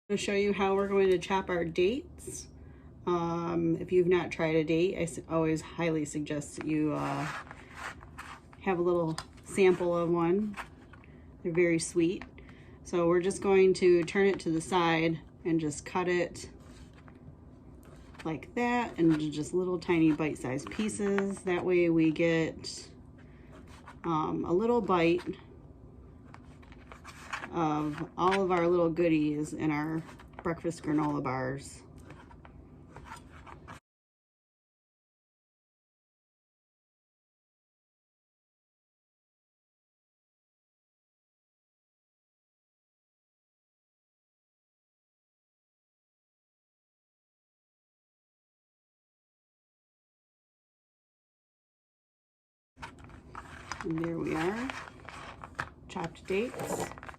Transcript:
To show you how we're going to chop our dates. If you've not tried a date, I always highly suggest that you have a little sample of one. They're very sweet. So we're just going to turn it to the side and just cut it like that into just little tiny bite-sized pieces. That way we get a little bite of all of our little goodies in our breakfast granola bars. And there we are, chopped dates.